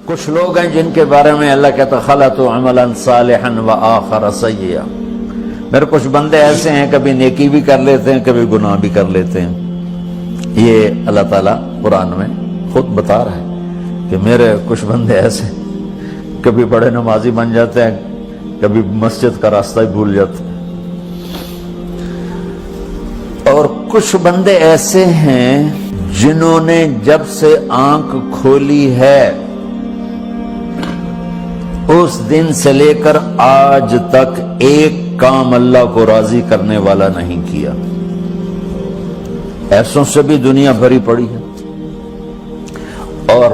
کچھ لوگ ہیں جن کے بارے میں اللہ کہتا خلطوا عملا صالحا وآخر سیئا. میرے کچھ بندے ایسے ہیں کبھی نیکی بھی کر لیتے ہیں کبھی گناہ بھی کر لیتے ہیں. یہ اللہ تعالیٰ قرآن میں خود بتا رہا ہے کہ میرے کچھ بندے ایسے کبھی بڑے نمازی بن جاتے ہیں کبھی مسجد کا راستہ ہی بھول جاتے ہیں. اور کچھ بندے ایسے ہیں جنہوں نے جب سے آنکھ کھولی ہے اس دن سے لے کر آج تک ایک کام اللہ کو راضی کرنے والا نہیں کیا. ایسوں سے بھی دنیا بھری پڑی ہے. اور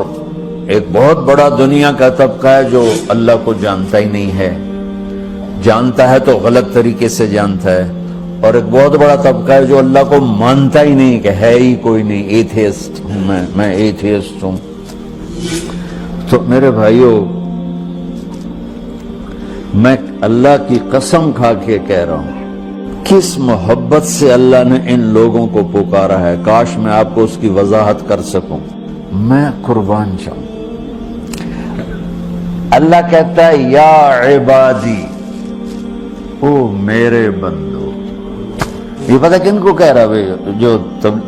ایک بہت بڑا دنیا کا طبقہ ہے جو اللہ کو جانتا ہی نہیں ہے, جانتا ہے تو غلط طریقے سے جانتا ہے. اور ایک بہت بڑا طبقہ ہے جو اللہ کو مانتا ہی نہیں کہ ہے ہی کوئی نہیں, ایتھیسٹ ہوں میں ایتھیسٹ ہوں. تو میرے بھائیوں, میں اللہ کی قسم کھا کے کہہ رہا ہوں کس محبت سے اللہ نے ان لوگوں کو پکارا ہے, کاش میں آپ کو اس کی وضاحت کر سکوں. میں قربان جاؤں. اللہ کہتا ہے یا عبادی, او میرے بندو. یہ پتہ کن کو کہہ رہا ہے؟ جو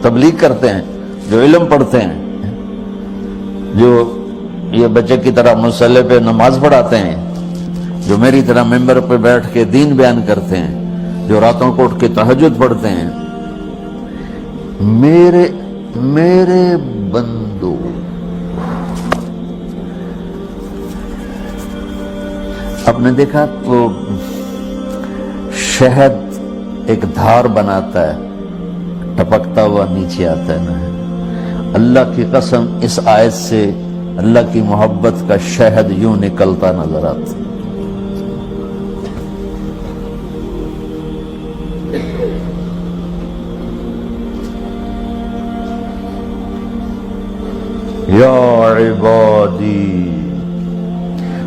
تبلیغ کرتے ہیں, جو علم پڑھتے ہیں, جو یہ بچے کی طرح مصلی پہ نماز پڑھاتے ہیں, جو میری طرح ممبر پہ بیٹھ کے دین بیان کرتے ہیں, جو راتوں کو اٹھ کے تہجد پڑھتے ہیں. میرے بندو, آپ نے دیکھا وہ شہد ایک دھار بناتا ہے, ٹپکتا ہوا نیچے آتا ہے نا. اللہ کی قسم اس آیت سے اللہ کی محبت کا شہد یوں نکلتا نظر آتا. یا عبادی,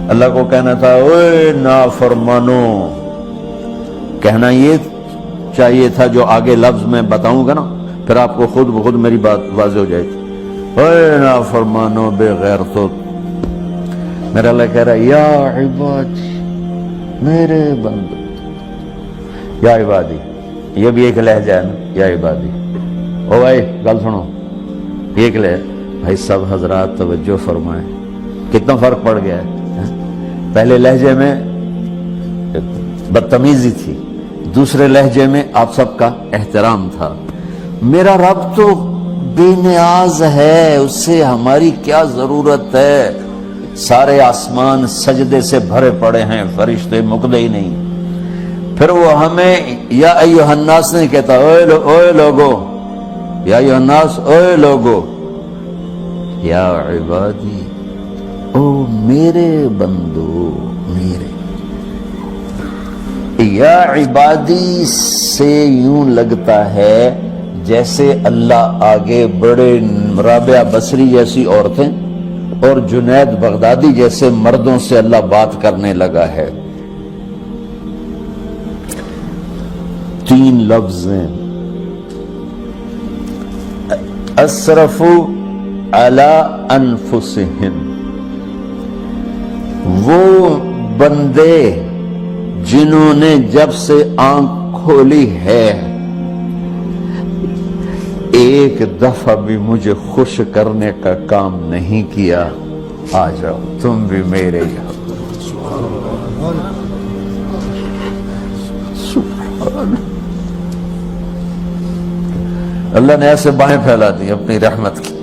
اللہ کو کہنا تھا اوے نافرمانو. کہنا یہ چاہیے تھا جو آگے لفظ میں بتاؤں گا نا, پھر آپ کو خود بخود میری بات واضح ہو جائے گی. اوے نافرمانو بے غیرتو. میرا اللہ کہہ رہا ہے یا عبادی, میرے بندو. یا عبادی یہ بھی ایک لہجہ ہے نا, یا عبادی. او بھائی گل سنو, یہ ایک لہجہ. بھائی سب حضرات توجہ فرمائیں, کتنا فرق پڑ گیا ہے. پہلے لہجے میں بدتمیزی تھی, دوسرے لہجے میں آپ سب کا احترام تھا. میرا رب تو بے نیاز ہے, اس سے ہماری کیا ضرورت ہے. سارے آسمان سجدے سے بھرے پڑے ہیں, فرشتے مکدے ہی نہیں. پھر وہ ہمیں یا ایھا الناس نہیں کہتا, اوے لوگو, یا ایھا الناس, اوے لوگو. یا عبادی, او میرے بندو, میرے. یا عبادی سے یوں لگتا ہے جیسے اللہ آگے بڑے رابعہ بصری جیسی عورتیں اور جنید بغدادی جیسے مردوں سے اللہ بات کرنے لگا ہے. 3 لفظ ہیں, اسرفوا علی انفسہم. وہ بندے جنہوں نے جب سے آنکھ کھولی ہے ایک دفعہ بھی مجھے خوش کرنے کا کام نہیں کیا. آ جاؤ تم بھی میرے یہاں. اللہ نے ایسے باہیں پھیلا دی اپنی رحمت کی.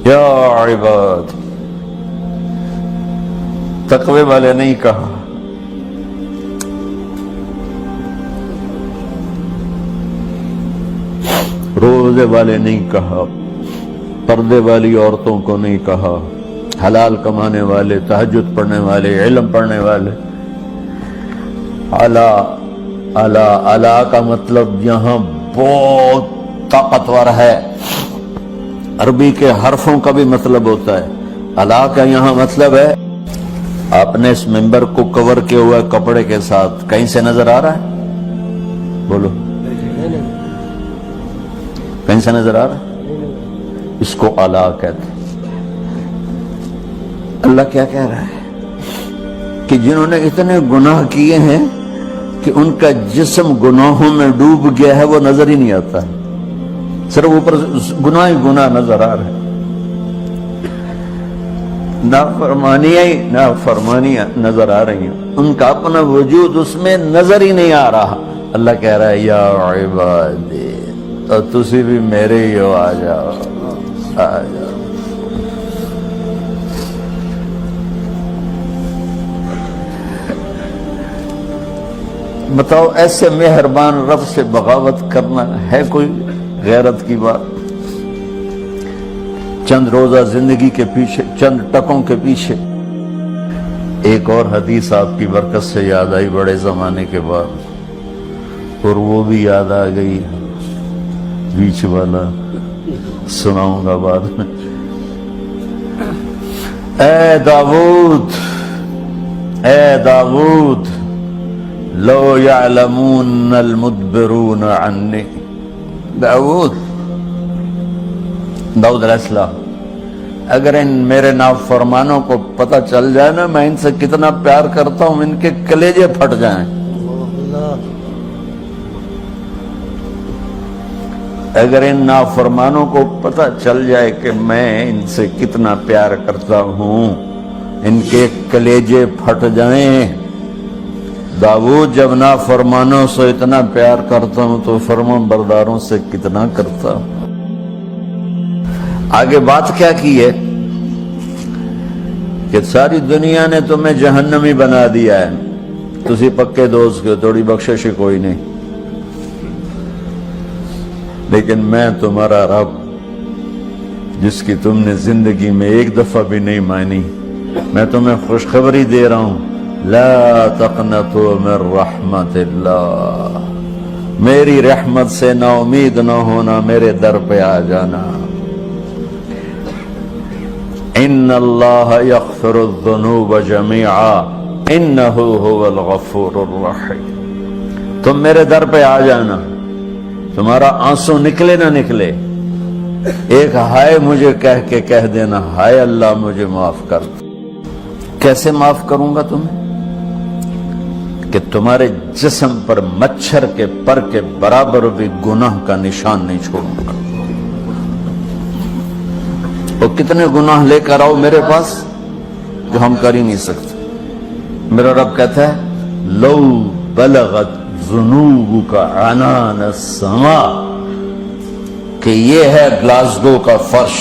یا عباد, تقوی والے نہیں کہا, روزے والے نہیں کہا, پردے والی عورتوں کو نہیں کہا, حلال کمانے والے, تہجد پڑھنے والے, علم پڑھنے والے. اعلیٰ کا مطلب یہاں بہت طاقتور ہے. عربی کے حرفوں کا بھی مطلب ہوتا ہے. اعلیٰ کا یہاں مطلب ہے آپ نے اس ممبر کو کور کیا ہوا کپڑے کے ساتھ, کہیں سے نظر آ رہا ہے؟ بولو, کہیں سے نظر آ رہا ہے؟ اس کو اعلیٰ کہتے ہیں. اللہ کیا کہہ رہا ہے کہ جنہوں نے اتنے گناہ کیے ہیں کہ ان کا جسم گناہوں میں ڈوب گیا ہے، وہ نظر ہی نہیں آتا، صرف اوپر گناہ ہی گناہ نظر آ رہے ہیں، نافرمانیاں نظر آ رہی ہیں، ان کا اپنا وجود اس میں نظر ہی نہیں آ رہا۔ اللہ کہہ رہا ہے یا عبادی، تو تسی بھی میرے ہی ہو، آ جاؤ آ جاؤ۔ بتاؤ ایسے مہربان رب سے بغاوت کرنا ہے کوئی غیرت کی بات؟ چند روزہ زندگی کے پیچھے، چند ٹکوں کے پیچھے۔ ایک اور حدیث آپ کی برکت سے یاد آئی بڑے زمانے کے بعد، اور وہ بھی یاد آ گئی، بیچ والا سناؤں گا بعد میں۔ اے داؤد، اے داؤد، لو یعلمون المدبرون عنی، داؤد علیہ السلام، اگر ان میرے نافرمانوں کو پتہ چل جائے نا میں ان سے کتنا پیار کرتا ہوں، ان کے کلیجے پھٹ جائیں۔ اگر ان نافرمانوں کو پتہ چل جائے کہ میں ان سے کتنا پیار کرتا ہوں، ان کے کلیجے پھٹ جائیں۔ داؤد جب نافرمانوں سے اتنا پیار کرتا ہوں تو فرمان برداروں سے کتنا کرتا ہوں۔ آگے بات کیا کی ہے کہ ساری دنیا نے تمہیں جہنمی بنا دیا ہے، تسی پکے دوست کے، تھوڑی بخشش کوئی نہیں، لیکن میں تمہارا رب جس کی تم نے زندگی میں ایک دفعہ بھی نہیں مانی، میں تمہیں خوشخبری دے رہا ہوں، لا تقنطوا من رحمت اللہ، میری رحمت سے نا امید نہ ہونا، میرے در پہ آ جانا۔ ان اللہ یغفر الذنوب جميعا انہ هو الغفور الرحیم، تم میرے در پہ آ جانا، تمہارا آنسو نکلے نہ نکلے، ایک ہائے مجھے کہہ کے کہہ دینا، ہائے اللہ مجھے معاف کر۔ کیسے معاف کروں گا تمہیں؟ کہ تمہارے جسم پر مچھر کے پر کے برابر بھی گناہ کا نشان نہیں چھوڑوں گا۔ اور کتنے گناہ لے کر آؤ میرے پاس جو ہم کر ہی نہیں سکتے۔ میرا رب کہتا ہے لو بلغت ذنوبک عنان السماء، کہ یہ ہے گلاسگو کا فرش،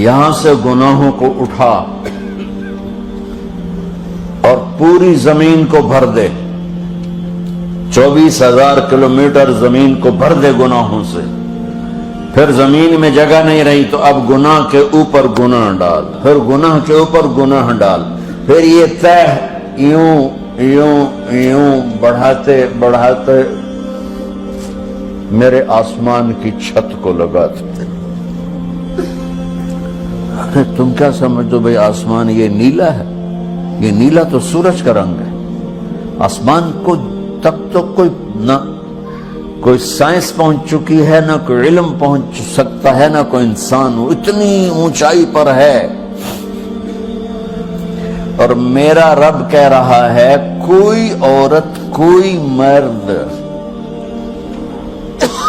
یہاں سے گناہوں کو اٹھا اور پوری زمین کو بھر دے، 24,000 کلومیٹر زمین کو بھر دے گناہوں سے، پھر زمین میں جگہ نہیں رہی تو اب گناہ کے اوپر گناہ ڈال، پھر گناہ کے اوپر گناہ ڈال، پھر یہ تہ یوں یوں یوں بڑھاتے بڑھاتے میرے آسمان کی چھت کو لگاتے۔ ارے تم کیا سمجھو بھئی آسمان یہ نیلا ہے؟ یہ نیلا تو سورج کا رنگ ہے۔ آسمان کو تک تو کوئی سائنس پہنچ چکی ہے، نہ کوئی علم پہنچ سکتا ہے، نہ کوئی انسان، وہ اتنی اونچائی پر ہے۔ اور میرا رب کہہ رہا ہے کوئی عورت کوئی مرد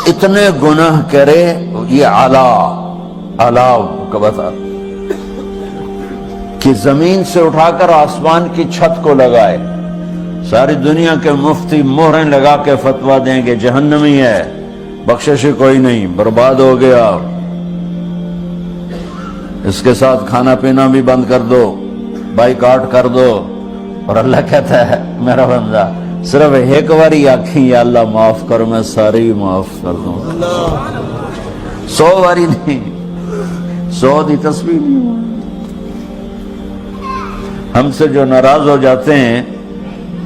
اتنے گناہ کرے، یہ اعلیٰ کا بتا کہ زمین سے اٹھا کر آسمان کی چھت کو لگائے، ساری دنیا کے مفتی مہریں لگا کے فتویٰ دیں گے جہنمی ہے، بخشش کوئی نہیں، برباد ہو گیا، اس کے ساتھ کھانا پینا بھی بند کر دو، بائیکاٹ کر دو۔ اور اللہ کہتا ہے میرا بندہ صرف ایک باری آنکھیں یا اللہ معاف کر، میں ساری معاف کر دوں، 100 باری نہیں، 100 دی تسبیح نہیں۔ ہم سے جو ناراض ہو جاتے ہیں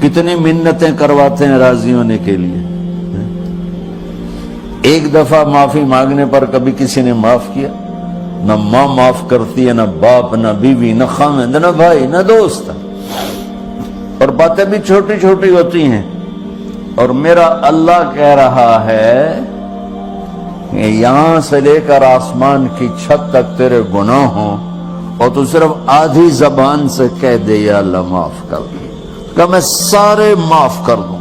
کتنی منتیں کرواتے ہیں راضی ہونے کے لیے، ایک دفعہ معافی مانگنے پر کبھی کسی نے معاف کیا؟ نہ ماں معاف کرتی ہے، نہ باپ، نہ بیوی، نہ خامند، نہ بھائی، نہ دوست، اور باتیں بھی چھوٹی چھوٹی ہوتی ہیں۔ اور میرا اللہ کہہ رہا ہے کہ یہاں سے لے کر آسمان کی چھت تک تیرے گناہ ہوں، اور تو صرف آدھی زبان سے کہہ دے یا اللہ معاف کر دے، کہ میں سارے معاف کر دوں،